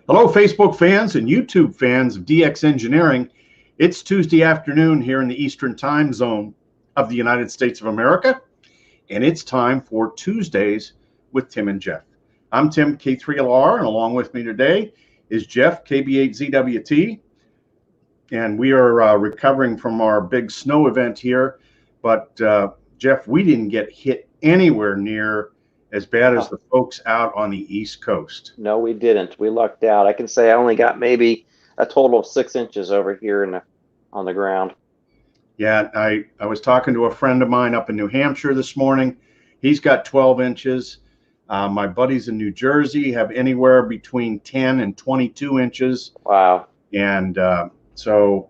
Hello, Facebook fans and YouTube fans of DX Engineering. It's Tuesday afternoon here in the Eastern Time Zone of the United States of America, and it's time for Tuesdays with Tim and Jeff. I'm Tim, K3LR, and along with me today is Jeff, KB8ZWT, and we are recovering from our big snow event here. But Jeff, we didn't get hit anywhere near as bad as the folks out on the East Coast. No, we didn't. We lucked out. I can say I only got maybe a total of 6 inches over here on the ground. Yeah, I was talking to a friend of mine up in New Hampshire this morning. He's got 12 inches. My buddies in New Jersey have anywhere between 10 and 22 inches. Wow. And so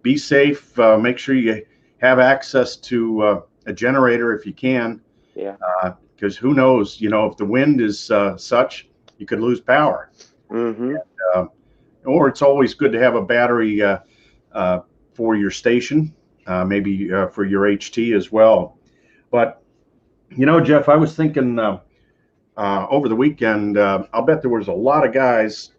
be safe. Make sure you have access to a generator if you can. Yeah. Because who knows, if the wind is such, you could lose power. Mm-hmm. And, or it's always good to have a battery for your station, maybe for your HT as well. But, Jeff, I was thinking over the weekend, I'll bet there was a lot of guys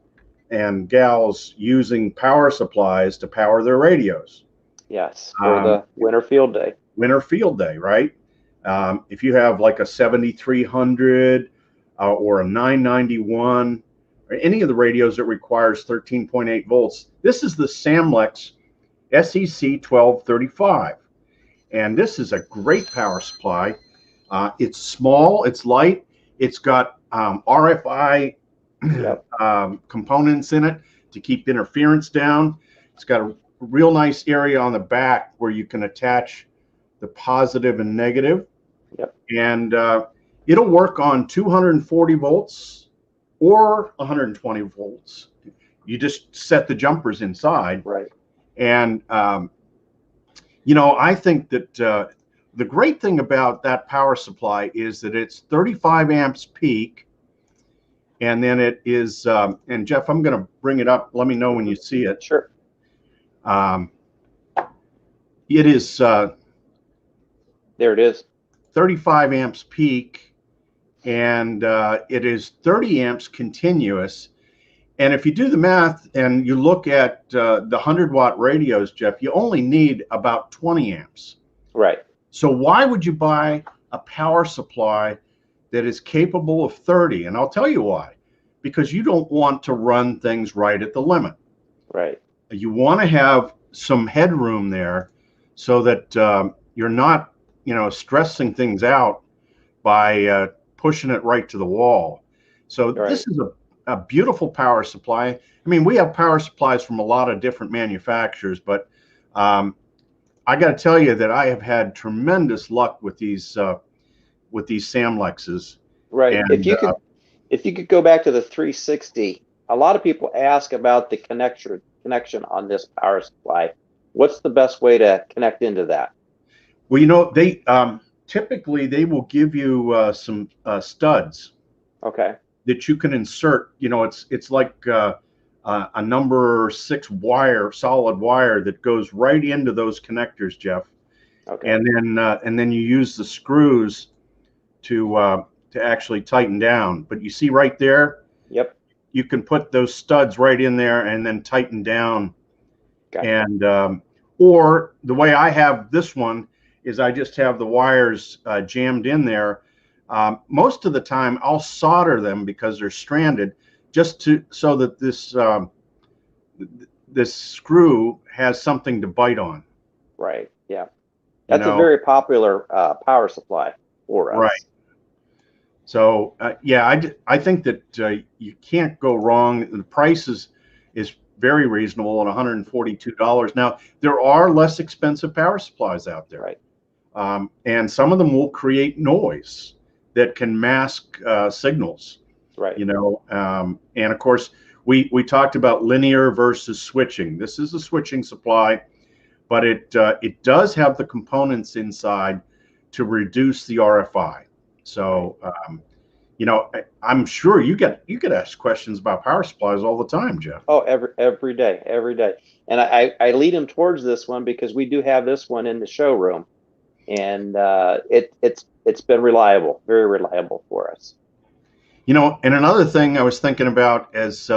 and gals using power supplies to power their radios. Yes, for the winter field day. Winter field day, right? If you have like a 7300 or a 991 or any of the radios that requires 13.8 volts, this is the Samlex SEC 1235. And this is a great power supply. It's small, it's light, it's got RFI components in it to keep interference down. It's got a real nice area on the back where you can attach the positive and negative. Yep. And it'll work on 240 volts or 120 volts. You just set the jumpers inside. Right. And, I think that the great thing about that power supply is that it's 35 amps peak. And then it is, and Jeff, I'm going to bring it up. Let me know when you see it. Sure. It is. There it is. 35 amps peak, and it is 30 amps continuous. And if you do the math and you look at the 100-watt radios, Jeff, you only need about 20 amps. Right. So why would you buy a power supply that is capable of 30? And I'll tell you why. Because you don't want to run things right at the limit. Right. You want to have some headroom there so that you're not stressing things out by pushing it right to the wall. So This is a beautiful power supply. I mean, we have power supplies from a lot of different manufacturers, but I got to tell you that I have had tremendous luck with these Samlexes. Right. And, if you could go back to the 360, a lot of people ask about the connection on this power supply. What's the best way to connect into that? Well, they typically they will give you some studs. Okay. That you can insert. It's like a number 6 wire, solid wire that goes right into those connectors, Jeff. Okay. And then you use the screws to actually tighten down. But you see right there. Yep. You can put those studs right in there and then tighten down. Gotcha. And or the way I have this one is I just have the wires jammed in there. Most of the time I'll solder them because they're stranded, just so that this screw has something to bite on. Right. Yeah. That's a very popular power supply for us. Right. So I think that you can't go wrong. The price is very reasonable at $142. Now there are less expensive power supplies out there. Right. And some of them will create noise that can mask signals. Right. And of course, we talked about linear versus switching. This is a switching supply, but it does have the components inside to reduce the RFI. So, I'm sure you get asked questions about power supplies all the time, Jeff. Oh, every day. And I lead them towards this one because we do have this one in the showroom, and it's been reliable, very reliable for us. And another thing I was thinking about as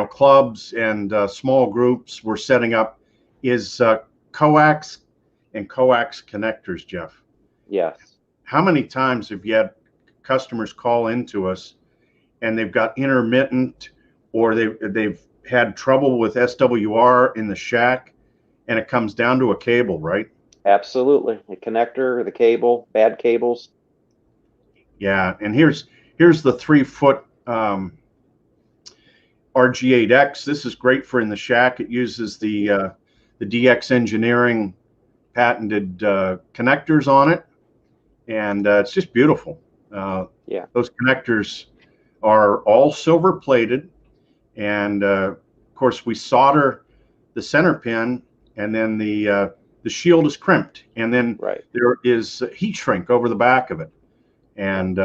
clubs and small groups were setting up is coax and coax connectors, Jeff. Yes. How many times have you had customers call into us and they've got intermittent, or they've had trouble with SWR in the shack, and it comes down to a cable, right? Absolutely. The connector, the cable, bad cables. Yeah, and here's the 3-foot RG8X. This is great for in the shack. It uses the DX Engineering patented connectors on it, and it's just beautiful. Yeah. Those connectors are all silver plated, and of course we solder the center pin, and then the shield is crimped, and then there is heat shrink over the back of it, and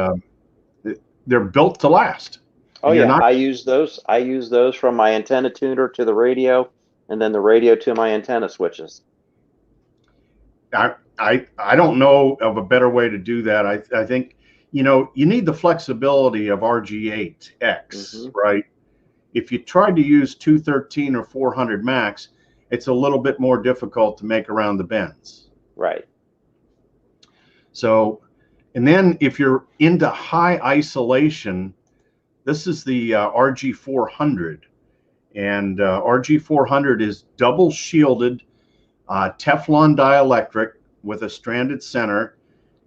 they're built to last. Oh yeah, I use those. I use those from my antenna tuner to the radio, and then the radio to my antenna switches. I don't know of a better way to do that. I think you need the flexibility of RG8X, right? If you tried to use 213 or 400 max, it's a little bit more difficult to make around the bends. Right. So, and then if you're into high isolation, this is the RG400, and RG400 is double shielded Teflon dielectric with a stranded center.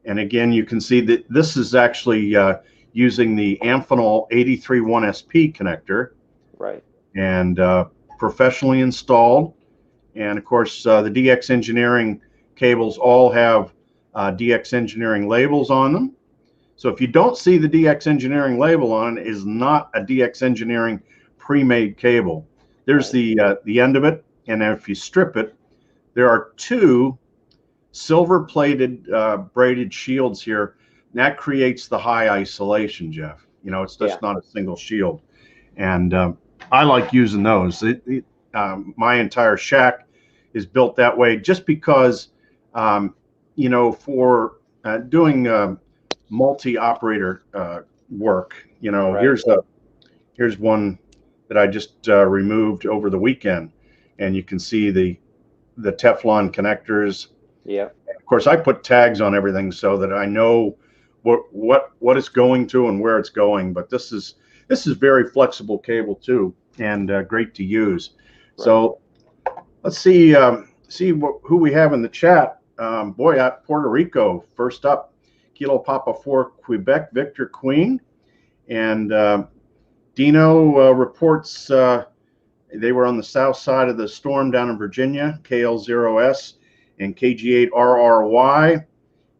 And again, you can see that this is actually using the Amphenol 831SP connector. Right. And professionally installed. And of course, the DX Engineering cables all have DX Engineering labels on them. So if you don't see the DX Engineering label on it, is not a DX Engineering pre-made cable. There's the end of it, and if you strip it, there are two silver-plated braided shields here. And that creates the high isolation, Jeff. It's just not a single shield, and I like using those. My entire shack is built that way, just because for doing multi-operator work. Here's one that I just removed over the weekend, and you can see the Teflon connectors. Yeah. Of course, I put tags on everything so that I know what it's going to and where it's going. But this is very flexible cable too, and great to use. Right. So let's see who we have in the chat. At Puerto Rico, first up, Kilo Papa 4 Quebec Victor Queen, and Dino reports they were on the south side of the storm down in Virginia, KL0S and KG8RRY.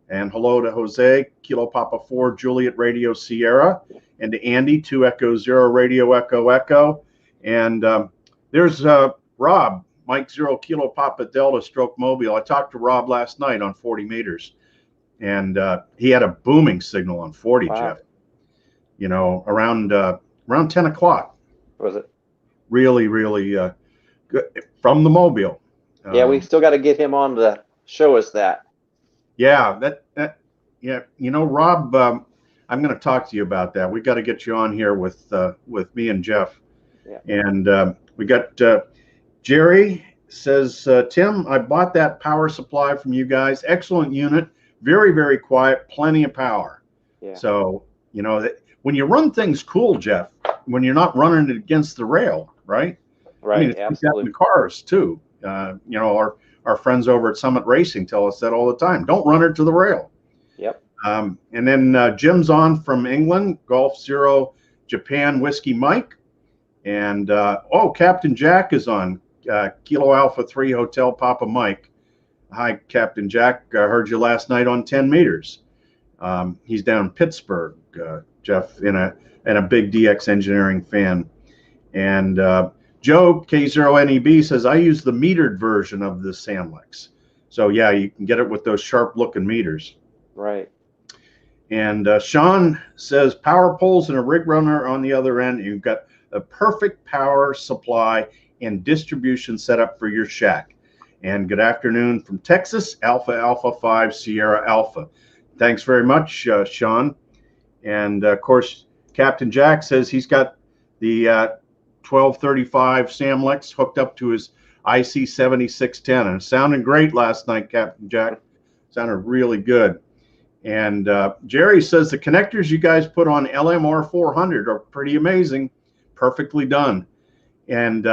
And hello to Jose, Kilo Papa 4 Juliet Radio Sierra, and to Andy, 2 Echo 0 Radio Echo Echo. And there's Rob, Mike 0 Kilo Papa Delta Stroke Mobile. I talked to Rob last night on 40 meters, and he had a booming signal on 40, wow. Jeff. Around 10 o'clock. Was it? Really, really good from the mobile. Yeah, we still got to get him on to show us that. Yeah, Rob, I'm going to talk to you about that. We got to get you on here with me and Jeff. Yeah. And we got Jerry says, Tim, I bought that power supply from you guys. Excellent unit, very, very quiet, plenty of power. Yeah. So when you run things cool, Jeff, when you're not running it against the rail, right? Right. I mean, it's absolutely. In the cars too. Our friends over at Summit Racing tell us that all the time. Don't run it to the rail. Yep. And then Jim's on from England, Golf 0 Japan Whiskey Mike. And Captain Jack is on, Kilo Alpha 3 Hotel Papa Mike. Hi, Captain Jack. I heard you last night on 10 meters. He's down in Pittsburgh, Jeff, and a big DX Engineering fan. And Joe K0NEB says, I use the metered version of the Samlex. So yeah, you can get it with those sharp looking meters. Right. And Sean says, power poles and a rig runner on the other end. You've got a perfect power supply and distribution setup for your shack. And good afternoon from Texas, Alpha Alpha 5 Sierra Alpha. Thanks very much, Sean. And of course, Captain Jack says he's got the 1235 Samlex hooked up to his IC 7610, and it sounded great last night, Captain Jack. Sounded really good. And Jerry says the connectors you guys put on LMR 400 are pretty amazing, perfectly done. And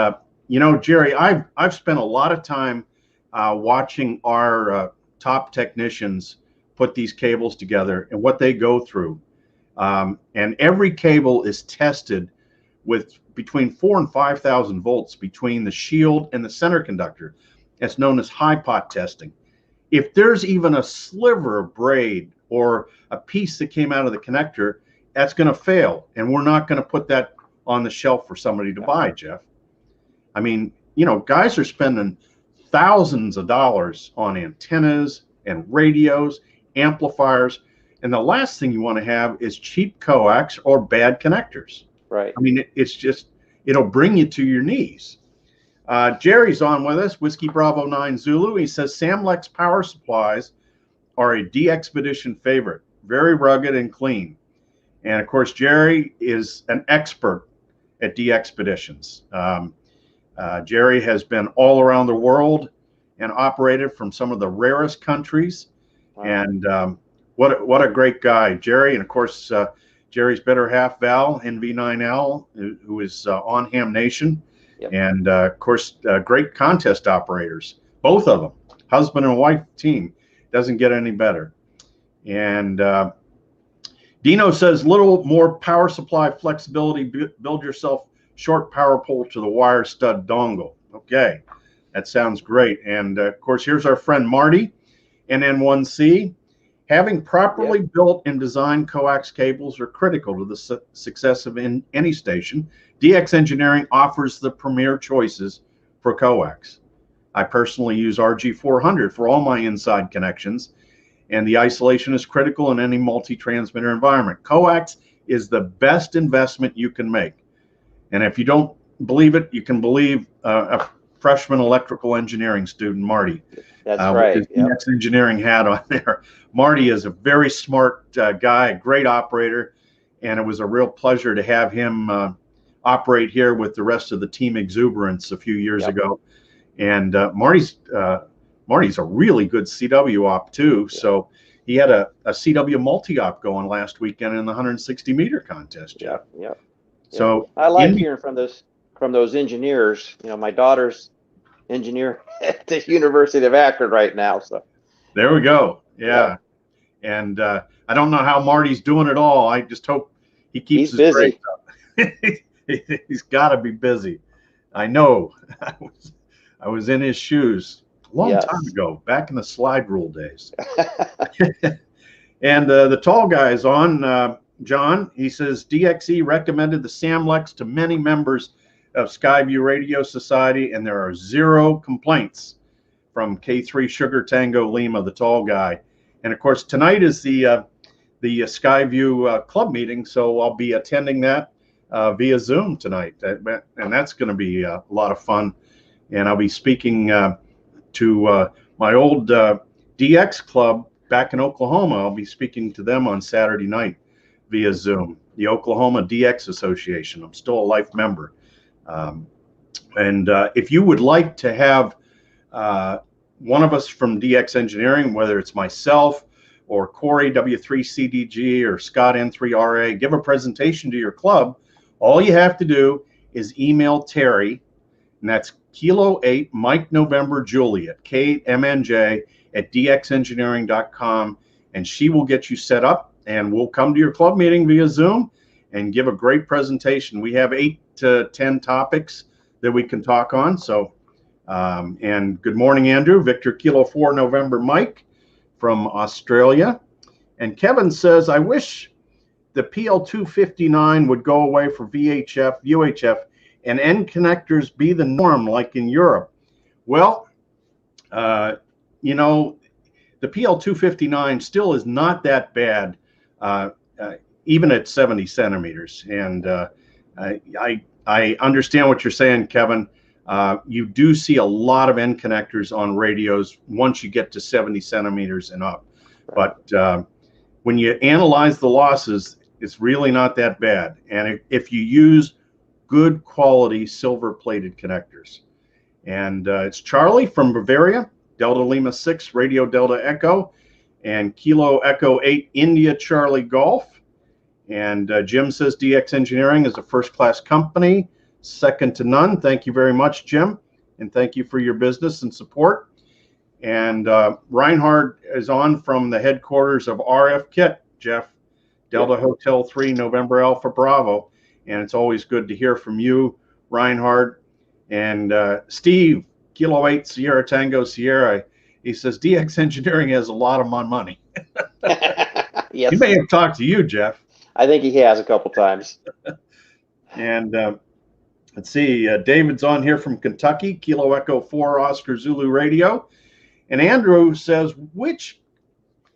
you know, Jerry, I've spent a lot of time watching our top technicians put these cables together and what they go through. And every cable is tested with between 4,000 and 5,000 volts between the shield and the center conductor. It's known as high pot testing. If there's even a sliver of braid or a piece that came out of the connector, that's going to fail. And we're not going to put that on the shelf for somebody to buy, Jeff. I mean, you know, guys are spending thousands of dollars on antennas and radios, amplifiers, and the last thing you want to have is cheap coax or bad connectors. Right. I mean, it's just, it'll bring you to your knees. Jerry's on with us, Whiskey Bravo 9 Zulu. He says Samlex power supplies are a D-Expedition favorite, very rugged and clean. And of course, Jerry is an expert at D-Expeditions. Jerry has been all around the world and operated from some of the rarest countries. Wow. And what a great guy, Jerry. And of course, Jerry's better half, Val, NV9L, who is on Ham Nation. Yep. And of course, great contest operators, both of them, husband and wife team. Doesn't get any better. And Dino says, little more power supply flexibility, build yourself short power pole to the wire stud dongle. Okay, that sounds great. And of course, here's our friend Marty, NN1C. Having properly built and designed coax cables are critical to the success of any station. DX Engineering offers the premier choices for coax. I personally use RG400 for all my inside connections, and the isolation is critical in any multi-transmitter environment. Coax is the best investment you can make. And if you don't believe it, you can believe a freshman electrical engineering student, Marty. That's right. With his DX Engineering hat on there. Marty is a very smart guy, a great operator, and it was a real pleasure to have him operate here with the rest of the Team Exuberance a few years ago. And Marty's a really good CW op too. So he had a CW multi-op going last weekend in the 160-meter contest. Yeah. So I like hearing from those engineers. You know, my daughter's engineer at the University of Akron right now. So there we go. Yeah. And I don't know how Marty's doing it all. I just hope he keeps his busy. Up. He's got to be busy. I know. I was in his shoes a long time ago, back in the slide rule days. And the tall guy is on, John. He says DXE recommended the Samlex to many members of Skyview Radio Society, and there are 0 complaints from K3 Sugar Tango Lima, the tall guy. And of course, tonight is the Skyview club meeting, so I'll be attending that via Zoom tonight, and that's going to be a lot of fun. And I'll be speaking to my old DX club back in Oklahoma. I'll be speaking to them on Saturday night via Zoom, the Oklahoma DX Association. I'm still a life member. And if you would like to have one of us from DX Engineering, whether it's myself or Corey W3CDG or Scott N3RA, give a presentation to your club, all you have to do is email Terry, and that's Kilo 8 Mike November Juliet, KMNJ at dxengineering.com, and she will get you set up, and we'll come to your club meeting via Zoom and give a great presentation. We have 8 to 10 topics that we can talk on. So, and good morning, Andrew. Victor Kilo 4 November Mike from Australia. And Kevin says, I wish the PL259 would go away for VHF, UHF, and end connectors be the norm like in Europe. Well, you know, the PL259 still is not that bad, even at 70 centimeters. And I understand what you're saying, Kevin. You do see a lot of end connectors on radios once you get to 70 centimeters and up. But when you analyze the losses, It's really not that bad. And if you use good quality silver plated connectors. And it's Charlie from Bavaria, Delta Lima 6, Radio Delta Echo, and Kilo Echo 8, India Charlie Golf. And Jim says DX Engineering is a first-class company, second to none. Thank you very much, Jim. And thank you for your business and support. And Reinhard is on from the headquarters of RF Kit, Jeff, Delta Hotel 3, November Alpha Bravo. And it's always good to hear from you, Reinhard. And Steve, Kilo 8, Sierra Tango Sierra, he says, DX Engineering has a lot of my money. Yes. He may have talked to you, Jeff. I think he has a couple times. And let's see, David's on here from Kentucky, Kilo Echo 4, Oscar Zulu Radio. And Andrew says, which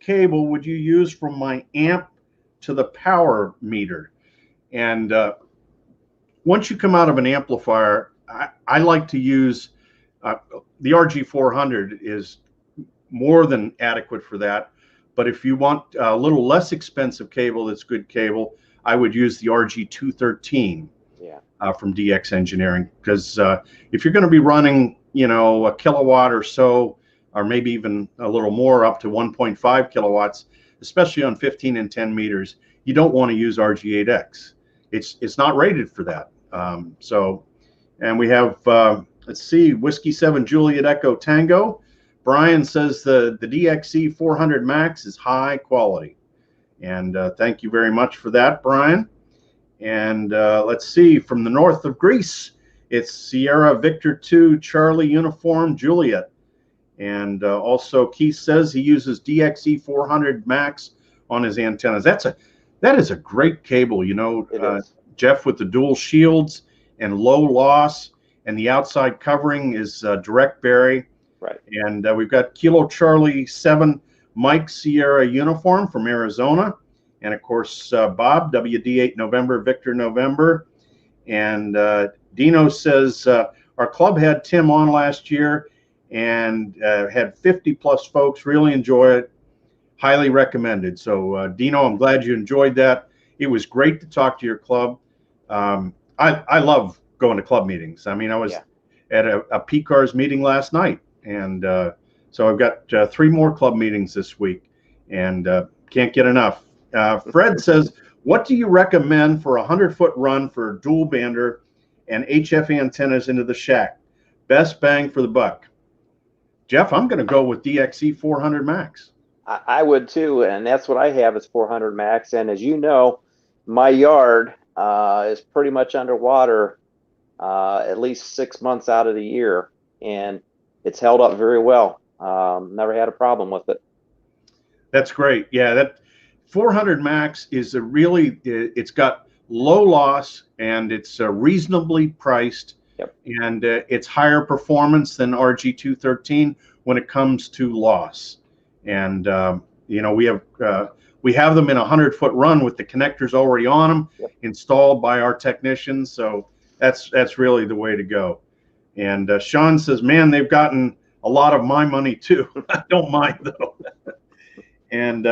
cable would you use from my amp to the power meter? And once you come out of an amplifier, I like to use the RG400 is more than adequate for that. But if you want a little less expensive cable that's good cable, I would use the RG213 from DX Engineering. Because if you're going to be running, a kilowatt or so, or maybe even a little more, up to 1.5 kilowatts, especially on 15 and 10 meters, you don't want to use RG8X. It's not rated for that. And we have, let's see, Whiskey 7 Juliet Echo Tango. Brian says the DXE 400 Max is high quality. And thank you very much for that, Brian. And let's see, from the north of Greece, it's Sierra Victor 2 Charlie Uniform Juliet. And also Keith says he uses DXE 400 Max on his antennas. That is a great cable, Jeff, with the dual shields and low loss, and the outside covering is direct berry. Right. And we've got Kilo Charlie 7 Mike Sierra Uniform from Arizona. And of course, Bob, WD8 November, Victor November. And Dino says, our club had Tim on last year and had 50 plus folks really enjoy it. Highly recommended. So Dino, I'm glad you enjoyed that. It was great to talk to your club. I love going to club meetings. I mean, I was at a PCARS meeting last night. And so I've got 3 more club meetings this week and can't get enough. Fred says, what do you recommend for a 100-foot run for dual bander and HF antennas into the shack? Best bang for the buck. Jeff, I'm going to go with DXE 400 Max. I would too, and that's what I have is 400 Max. And as you know, my yard is pretty much underwater at least 6 months out of the year, and it's held up very well. Never had a problem with it. That's great. Yeah, that 400 Max is it's got low loss and it's reasonably priced. Yep. And it's higher performance than RG213 when it comes to loss. And we have them in a 100-foot run with the connectors already on them, installed by our technicians. So that's really the way to go. And Sean says, man, they've gotten a lot of my money too. I don't mind though. And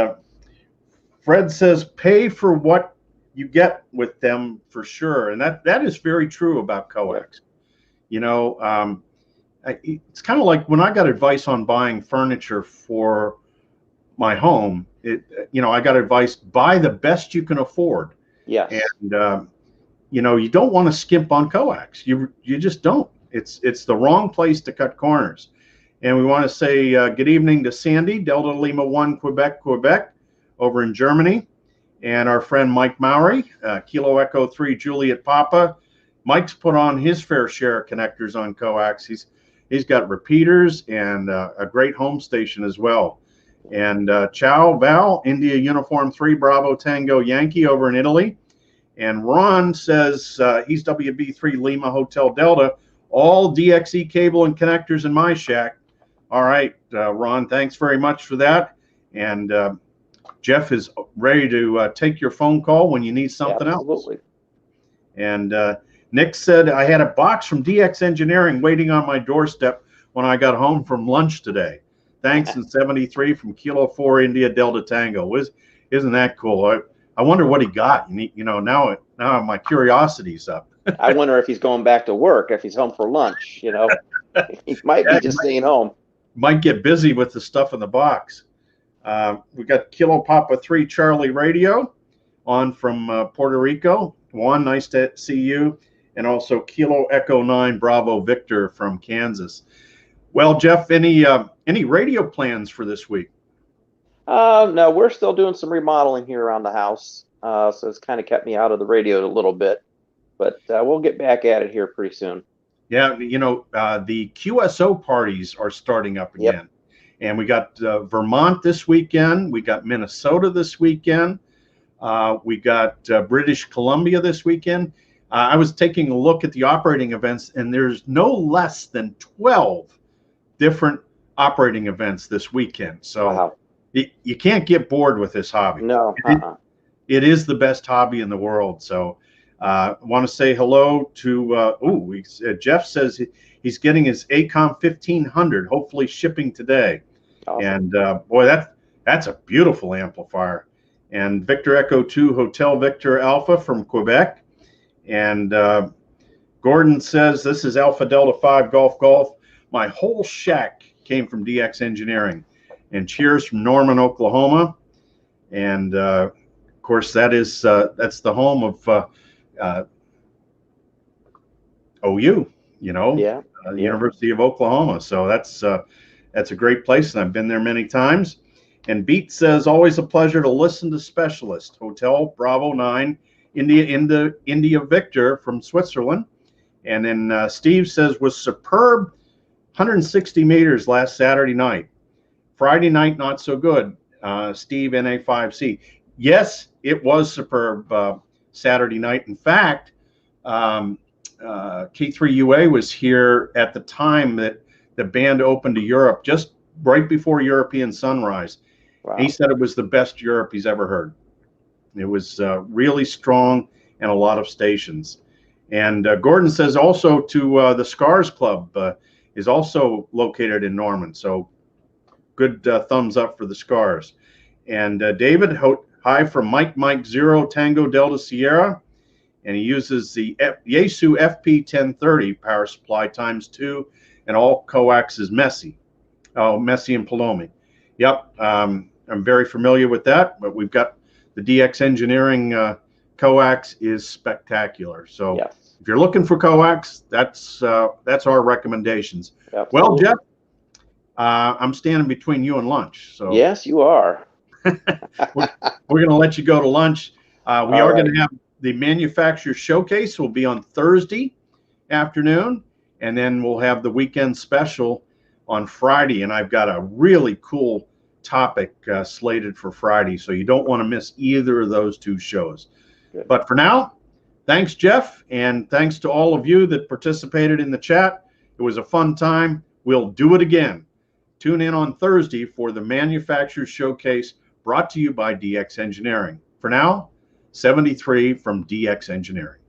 Fred says, pay for what you get with them for sure. And that is very true about Coax. It's kind of like when I got advice on buying furniture for my home, I got advice, buy the best you can afford. Yes. And, you don't want to skimp on Coax. You just don't. It's the wrong place to cut corners. And we want to say good evening to Sandy, Delta Lima 1, Quebec, over in Germany. And our friend Mike Mowry, Kilo Echo 3, Juliet Papa. Mike's put on his fair share of connectors on Coax. He's got repeaters and a great home station as well. And Ciao Val, India Uniform 3, Bravo Tango Yankee over in Italy. And Ron says he's WB3 Lima Hotel Delta, all DXE cable and connectors in my shack. All right, Ron, thanks very much for that. And Jeff is ready to take your phone call when you need something else. And Nick said, I had a box from DX Engineering waiting on my doorstep when I got home from lunch today. Thanks, and 73 from Kilo 4 India Delta Tango. Isn't that cool? I wonder what he got. Now my curiosity's up. I wonder if he's going back to work, if he's home for lunch. He might be Yeah, just staying home. might get busy with the stuff in the box. We got Kilo Papa 3 Charlie Radio on from Puerto Rico. Juan, nice to see you. And also Kilo Echo 9 Bravo Victor from Kansas. Well, Jeff, any radio plans for this week? No, we're still doing some remodeling here around the house. So it's kind of kept me out of the radio a little bit. But we'll get back at it here pretty soon. Yeah, the QSO parties are starting up again. Yep. And we got Vermont this weekend. We got Minnesota this weekend. We got British Columbia this weekend. I was taking a look at the operating events, and there's no less than 12 different operating events this weekend. So wow. You can't get bored with this hobby. No. It is the best hobby in the world. So I want to say hello to, Jeff says he's getting his ACOM 1500, hopefully shipping today. Awesome. And boy, that's a beautiful amplifier. And Victor Echo 2 Hotel Victor Alpha from Quebec. And Gordon says, this is Alpha Delta 5 Golf. My whole shack came from DX Engineering. And cheers from Norman, Oklahoma. And of course, that's the home of OU, the University of Oklahoma. So that's a great place, and I've been there many times. And Beat says, always a pleasure to listen to Specialist, Hotel Bravo 9, India Victor from Switzerland. And then Steve says, was superb 160 meters last Saturday night. Friday night, not so good. Steve, NA5C. Yes, it was superb Saturday night. In fact, K3UA was here at the time that the band opened to Europe, just right before European Sunrise. Wow. He said it was the best Europe he's ever heard. It was really strong and a lot of stations. And Gordon says also to the Scars Club is also located in Norman. So good thumbs up for the Scars. And David, hi from Mike 0 Tango Delta Sierra. And he uses the Yaesu FP1030 power supply ×2, and all Coax is Messi. Oh, Messi and Palomi. Yep, I'm very familiar with that, but we've got the DX Engineering Coax is spectacular. So yes. If you're looking for Coax, that's our recommendations. Absolutely. Well, Jeff, I'm standing between you and lunch. So yes, you are. we're going to let you go to lunch. We are going to have the manufacturer showcase will be on Thursday afternoon, and then we'll have the weekend special on Friday. And I've got a really cool topic slated for Friday, so you don't want to miss either of those two shows. Good. But for now, thanks, Jeff, and thanks to all of you that participated in the chat. It was a fun time. We'll do it again. Tune in on Thursday for the manufacturer showcase brought to you by DX Engineering. For now, 73 from DX Engineering.